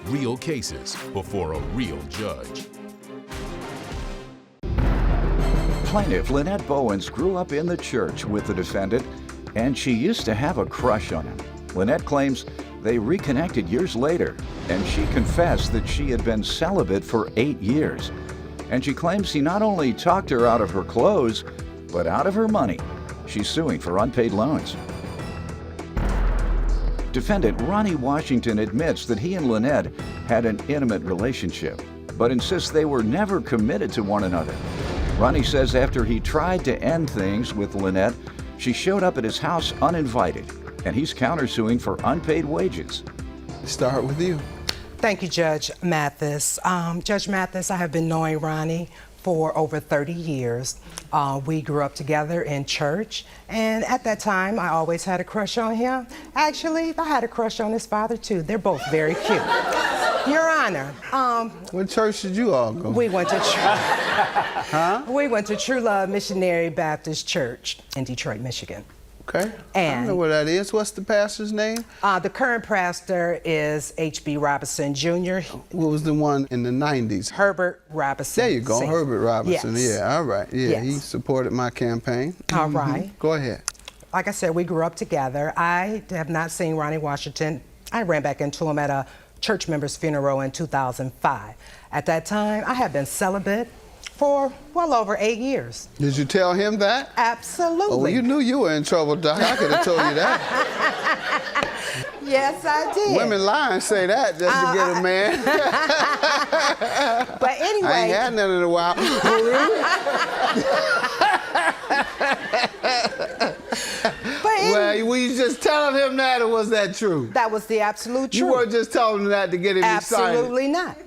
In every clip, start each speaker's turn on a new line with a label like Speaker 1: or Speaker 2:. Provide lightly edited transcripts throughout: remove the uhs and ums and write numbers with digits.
Speaker 1: real cases before a real judge.
Speaker 2: Plaintiff Lynette Bowens grew up in the church with the defendant, and she used to have a crush on him. Lynette claims they reconnected years later, and she confessed that she had been celibate for 8 years. And she claims he not only talked her out of her clothes, but out of her money. She's suing for unpaid loans. Defendant Ronnie Washington admits that he and Lynette had an intimate relationship, but insists they were never committed to one another. Ronnie says after he tried to end things with Lynette, she showed up at his house uninvited, and he's countersuing for unpaid wages.
Speaker 3: Start with you.
Speaker 4: Thank you, Judge Mathis. Judge Mathis, I have been knowing Ronnie for over 30 years. We grew up together in church, and at that time, I always had a crush on him. Actually, I had a crush on his father, too. They're both very cute. Your Honor.
Speaker 3: What church did you all go?
Speaker 4: We went to We went to True Love Missionary Baptist Church in Detroit, Michigan.
Speaker 3: Okay.
Speaker 4: And
Speaker 3: I know where that is. What's the pastor's name?
Speaker 4: The current pastor is H.B. Robinson Jr.
Speaker 3: What was the one in the 90s?
Speaker 4: Herbert Robinson.
Speaker 3: There you go,
Speaker 4: Sr.
Speaker 3: Herbert Robinson.
Speaker 4: Yes.
Speaker 3: Yeah, all right. Yeah,
Speaker 4: Yes.
Speaker 3: he supported my campaign.
Speaker 4: All right.
Speaker 3: Go ahead.
Speaker 4: Like I said, we grew up together. I have not seen Ronnie Washington. I ran back into him at a church member's funeral in 2005. At that time, I had been celibate for well over 8 years.
Speaker 3: Did you tell him that?
Speaker 4: Absolutely.
Speaker 3: Oh, well, you knew you were in trouble, Doc. I could have told you that.
Speaker 4: Yes, I did.
Speaker 3: Women lie and say that just to get a man.
Speaker 4: But anyway.
Speaker 3: I ain't had none in a while. Well, were you just telling him that, or was that true?
Speaker 4: That was the absolute truth.
Speaker 3: You weren't just telling him that to get him excited.
Speaker 4: Absolutely not.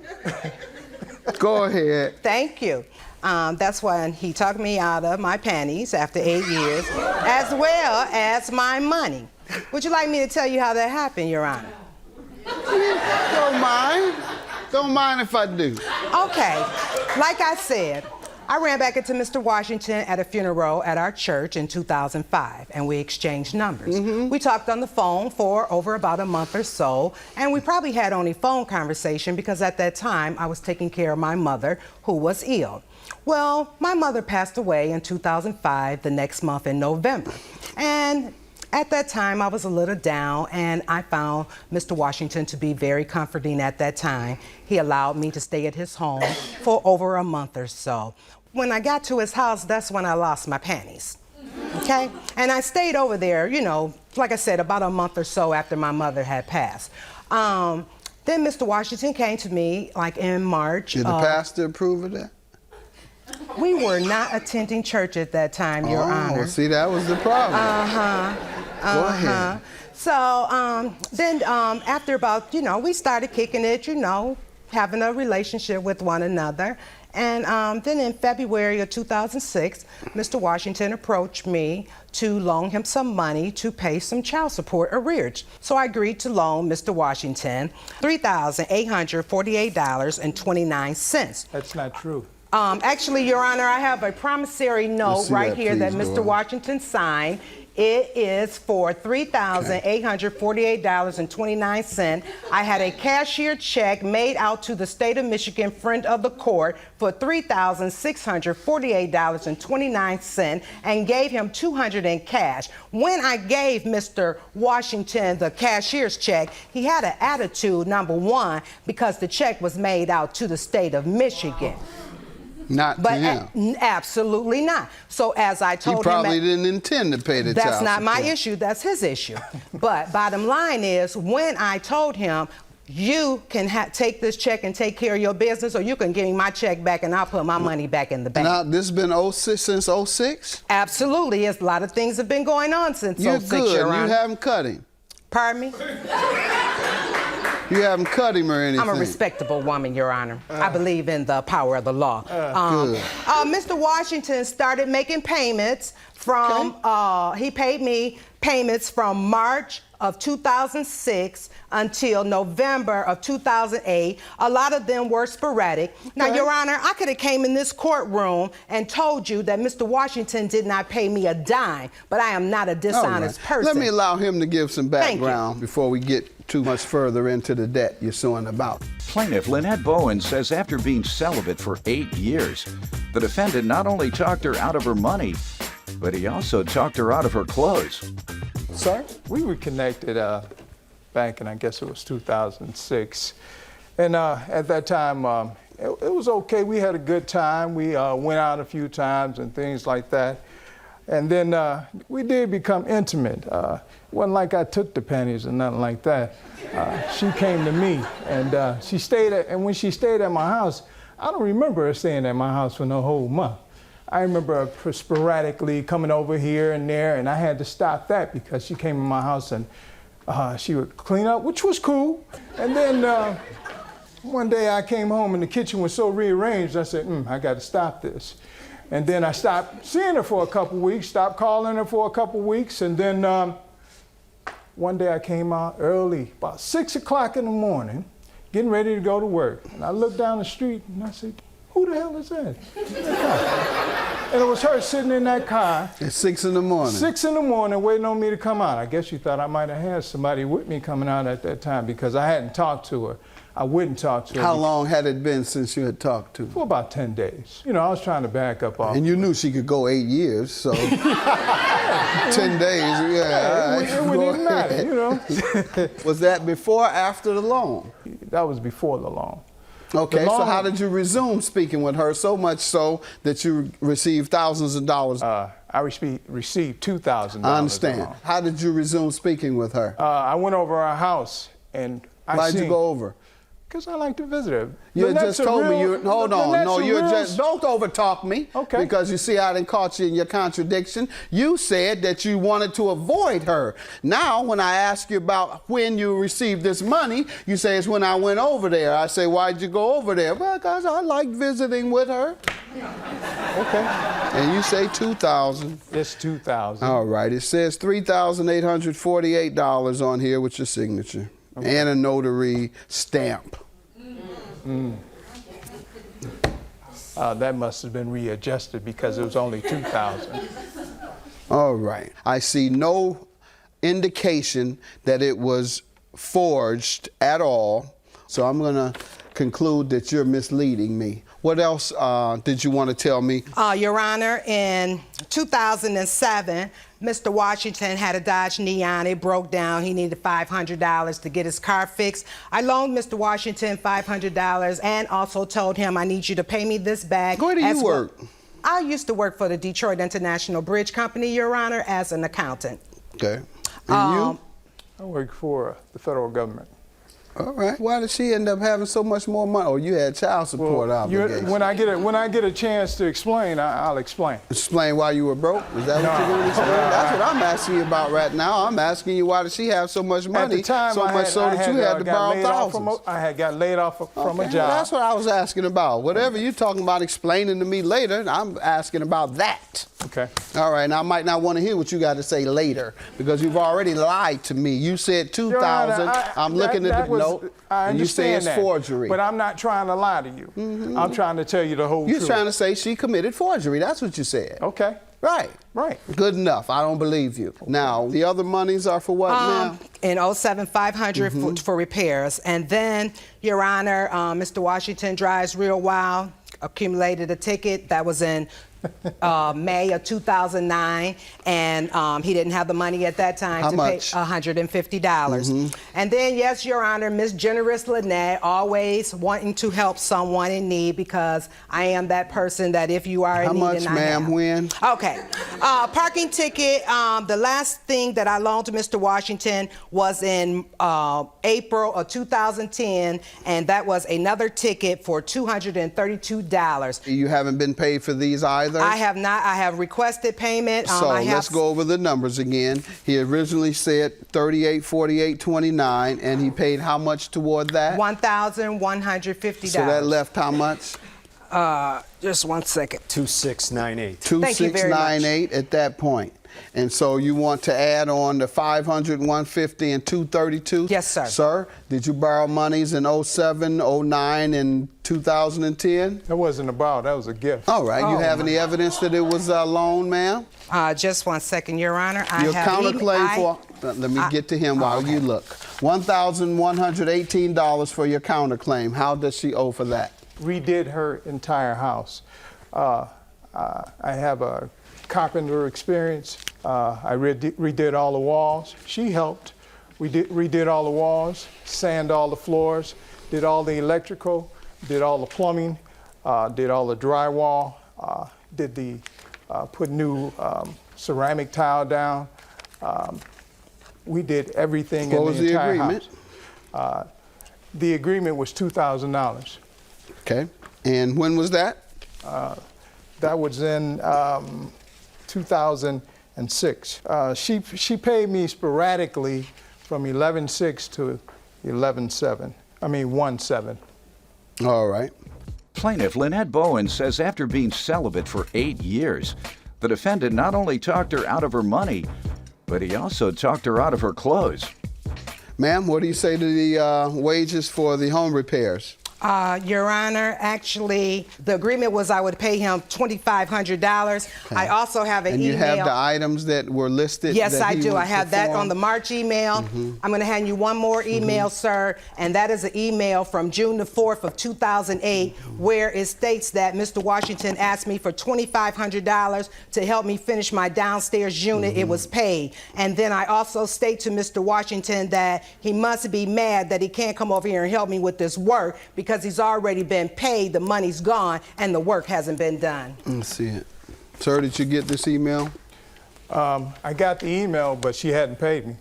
Speaker 3: Go ahead.
Speaker 4: Thank you. That's when he took me out of my panties after 8 years, as well as my money. Would you like me to tell you how that happened, Your Honor?
Speaker 3: Don't mind. Don't mind if I do.
Speaker 4: Okay. Like I said, I ran back into Mr. Washington at a funeral at our church in 2005, and we exchanged numbers. We talked on the phone for over about a month or so, and we probably had only phone conversation because at that time I was taking care of my mother, who was ill. Well, my mother passed away in 2005, the next month in November. And at that time, I was a little down, and I found Mr. Washington to be very comforting at that time. He allowed me to stay at his home for over a month or so. When I got to his house, that's when I lost my panties, okay? And I stayed over there, you know, like I said, about a month or so after my mother had passed. Then Mr. Washington came to me, like in March.
Speaker 3: Did the pastor approve of that?
Speaker 4: We were not attending church at that time, Your Honor.
Speaker 3: Oh, see, that was the problem. Go ahead.
Speaker 4: So then after about, you know, we started kicking it, you know, having a relationship with one another. And then in February of 2006, Mr. Washington approached me to loan him some money to pay some child support arrears. So I agreed to loan Mr. Washington $3,848.29.
Speaker 5: That's not true.
Speaker 4: Actually, Your Honor, I have a promissory note right here that Mr. Washington signed. It is for $3,848.29. I had a cashier check made out to the state of Michigan friend of the court for $3,648.29 and gave him $200 in cash. When I gave Mr. Washington the cashier's check, he had an attitude, number one, because the check was made out to the state of Michigan.
Speaker 3: Not to him.
Speaker 4: Absolutely not. So as I told him...
Speaker 3: He probably didn't intend to pay the child
Speaker 4: That's not my
Speaker 3: support.
Speaker 4: issue. That's his issue. But bottom line is, when I told him, you can take this check and take care of your business, or you can give me my check back and I'll put my money back in the bank.
Speaker 3: Now, this has been since 06?
Speaker 4: Absolutely. Yes, a lot of things have been going on since 06,
Speaker 3: You're good.
Speaker 4: Your Honor.
Speaker 3: You haven't cut him.
Speaker 4: Pardon me?
Speaker 3: You haven't cut him or anything.
Speaker 4: I'm a respectable woman, Your Honor. I believe in the power of the law.
Speaker 3: Good.
Speaker 4: Mr. Washington started making payments from, he paid me payments from March of 2006 until November of 2008. A lot of them were sporadic. Now, Your Honor, I could have came in this courtroom and told you that Mr. Washington did not pay me a dime, but I am not a dishonest person.
Speaker 3: Let me allow him to give some background before we get too much further into the debt you're suing about.
Speaker 2: Plaintiff Lynette Bowen says after being celibate for 8 years, the defendant not only talked her out of her money, but he also talked her out of her clothes.
Speaker 5: Sir? We were connected back in, I guess it was 2006. And at that time, it was okay. We had a good time. We went out a few times and things like that. And then we did become intimate. It wasn't like I took the panties or nothing like that. She came to me, and she stayed at, and when she stayed at my house, I don't remember her staying at my house for no whole month. I remember her sporadically coming over here and there, and I had to stop that because she came in my house and she would clean up, which was cool. And then one day I came home and the kitchen was so rearranged, I said, I got to stop this. And then I stopped seeing her for a couple weeks, stopped calling her for a couple weeks, and then one day I came out early, about 6 o'clock in the morning, getting ready to go to work. And I looked down the street and I said, who the hell is that? And it was her sitting in that car.
Speaker 3: At 6 in the morning?
Speaker 5: 6 in the morning, waiting on me to come out. I guess she thought I might have had somebody with me coming out at that time because I hadn't talked to her. I wouldn't talk to her.
Speaker 3: How long had it been since you had talked to her?
Speaker 5: For about 10 days. You know, I was trying to back up off.
Speaker 3: And you knew she could go 8 years, so 10 days, yeah.
Speaker 5: It wouldn't even matter, you know.
Speaker 3: Was that before or after the loan?
Speaker 5: That was before the loan.
Speaker 3: Okay, so how did you resume speaking with her, so much so that you received thousands of dollars?
Speaker 5: I received $2,000.
Speaker 3: I understand. How did you resume speaking with her?
Speaker 5: I went over our house and
Speaker 3: Why'd you go over?
Speaker 5: Because I like to visit her.
Speaker 3: You just told me you, hold on, no, you just, don't overtalk me.
Speaker 5: Okay.
Speaker 3: Because you see, I didn't caught you in your contradiction. You said that you wanted to avoid her. Now, when I ask you about when you received this money, you say it's when I went over there. I say, why'd you go over there? Well, because I like visiting with her.
Speaker 5: Okay.
Speaker 3: And you say $2,000.
Speaker 5: It's $2,000.
Speaker 3: All right, it says $3,848 on here with your signature. Okay. And a notary stamp.
Speaker 5: That must have been readjusted because it was only $2,000.
Speaker 3: All right. I see no indication that it was forged at all, so I'm going to conclude that you're misleading me. What else did you want to tell me?
Speaker 4: Your Honor, in 2007, Mr. Washington had a Dodge Neon. It broke down. He needed $500 to get his car fixed. I loaned Mr. Washington $500 and also told him, I need you to pay me this back.
Speaker 3: Where do you work?
Speaker 4: I used to work for the Detroit International Bridge Company, Your Honor, as an accountant.
Speaker 3: Okay. And you?
Speaker 5: I work for the federal government.
Speaker 3: All right. Why did she end up having so much more money? Oh, you had child support obligations.
Speaker 5: When I get a chance to explain, I'll explain.
Speaker 3: Explain why you were broke? Is that what you're going to explain? That's what I'm asking you about right now. I'm asking you why did she have so much money?
Speaker 5: At the time,
Speaker 3: so much so that you had to borrow thousands.
Speaker 5: I had got laid off from a job.
Speaker 3: Well, that's what I was asking about. Whatever you're talking about explaining to me later, I'm asking about that.
Speaker 5: Okay.
Speaker 3: All right. Now, I might not want to hear what you got to say later because you've already lied to me. You said 2,000. I'm looking at the note.
Speaker 5: And
Speaker 3: you say it's forgery.
Speaker 5: But I'm not trying to lie to you. I'm trying to tell you the whole truth.
Speaker 3: You're trying to say she committed forgery. That's what you said.
Speaker 5: Okay.
Speaker 3: Right.
Speaker 5: Right.
Speaker 3: Good enough. I don't believe you. Now, the other monies are for what now?
Speaker 4: In 07, $500 for repairs. And then, Your Honor, Mr. Washington drives real wild, accumulated a ticket that was in May of 2009, and he didn't have the money at that time to pay $150. And then, yes, Your Honor, Miss Generous Lynette, always wanting to help someone in need because I am that person that if you are in need,
Speaker 3: how much, ma'am, when?
Speaker 4: Okay. Parking ticket, the last thing that I loaned to Mr. Washington was in April of 2010, and that was another ticket for $232.
Speaker 3: You haven't been paid for these either?
Speaker 4: I have not. I have requested payment.
Speaker 3: So let's go over the numbers again. He originally said $38.48.29, and he paid how much toward that?
Speaker 4: $1,150.
Speaker 3: So that left how much?
Speaker 4: Just 1 second.
Speaker 6: 2698.
Speaker 3: 2698 at that point. And so you want to add on the 500, 150, and 232?
Speaker 4: Yes, sir.
Speaker 3: Sir, did you borrow monies in 07, 09, and 2010?
Speaker 5: That wasn't a borrow, that was a gift.
Speaker 3: All right. You have any evidence that it was a loan, ma'am?
Speaker 4: Just 1 second, Your Honor.
Speaker 3: Your counterclaim for... Let me get to him while you look. $1,118 for your counterclaim. How does she owe for that?
Speaker 5: Redid her entire house. I have a carpenter experience. I redid all the walls. She helped. We redid all the walls, sand all the floors, did all the electrical, did all the plumbing, did all the drywall, put new ceramic tile down. We did everything in the entire house. The agreement was $2,000.
Speaker 3: Okay. And when was that?
Speaker 5: That was in 2006. She paid me sporadically from 11/6 to 11/7. I mean 1/7.
Speaker 3: All right.
Speaker 2: Plaintiff Lynette Bowen says after being celibate for 8 years, the defendant not only talked her out of her money, but he also talked her out of her clothes.
Speaker 3: Ma'am, what do you say to the wages for the home repairs?
Speaker 4: Your Honor, actually, the agreement was I would pay him $2,500.
Speaker 3: Okay.
Speaker 4: I also have an email.
Speaker 3: And you have the items that were listed?
Speaker 4: Yes,
Speaker 3: that
Speaker 4: I
Speaker 3: he
Speaker 4: do.
Speaker 3: would
Speaker 4: I have that on the March email. I'm going to hand you one more email, sir, and that is an email from June the 4th of 2008, where it states that Mr. Washington asked me for $2,500 to help me finish my downstairs unit. It was paid. And then I also state to Mr. Washington that he must be mad that he can't come over here and help me with this work because he's already been paid, the money's gone, and the work hasn't been done.
Speaker 3: Let's see it. Sir, did you get this email?
Speaker 5: I got the email, but she hadn't paid me.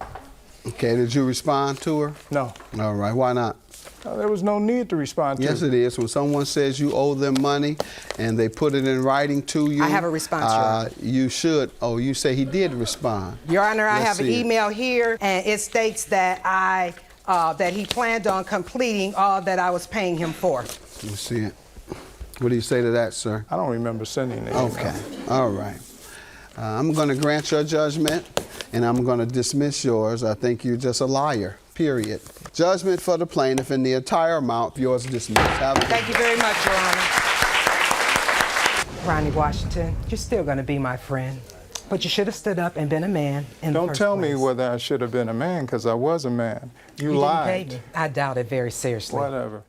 Speaker 3: Okay, did you respond to her?
Speaker 5: No.
Speaker 3: All right, why not?
Speaker 5: There was no need to respond to
Speaker 3: Yes,
Speaker 5: her.
Speaker 3: it is. When someone says you owe them money and they put it in writing to you.
Speaker 4: I have a response, Your Honor.
Speaker 3: You should. Oh, you say he did respond.
Speaker 4: Your Honor, I
Speaker 3: Let's
Speaker 4: have an
Speaker 3: see it.
Speaker 4: email here, and it states that that he planned on completing all that I was paying him for.
Speaker 3: Let's see it. What do you say to that, sir?
Speaker 5: I don't remember sending the email.
Speaker 3: Okay. All right. I'm going to grant your judgment, and I'm going to dismiss yours. I think you're just a liar, period. Judgment for the plaintiff in the entire amount. Yours dismissed.
Speaker 4: Thank you very much, Your Honor. Ronnie Washington, you're still going to be my friend, but you should have stood up and been a man in the
Speaker 5: Don't
Speaker 4: first
Speaker 5: tell
Speaker 4: place.
Speaker 5: me whether I should have been a man, because I was a man. You
Speaker 4: You
Speaker 5: lied.
Speaker 4: didn't pay me. I doubt it very seriously.
Speaker 5: Whatever.